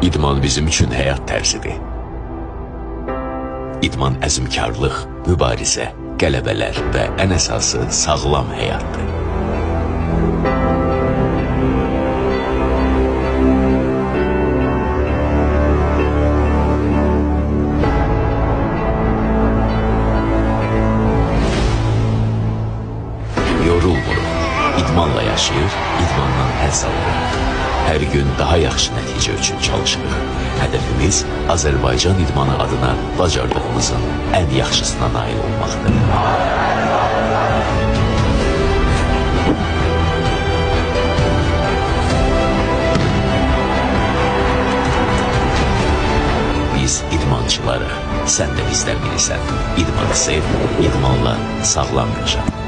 İdman bizim üçün həyat tərzidir. İdman əzmkarlıq, mübarizə, qələbələr və ən əsası sağlam həyatdır. Yorulmuruq, idmanla yaşayır, idmandan həzz alırıq. Hər gün daha yaxşı nəticə üçün çalışırıq. Hədəfimiz Azərbaycan idmanı adına bacardığımızın ən yaxşısına nail olmaqdır. Biz idmançılarıq, sən də bizdən birisən. İdmanı sev, idmanla sağlam yaşa.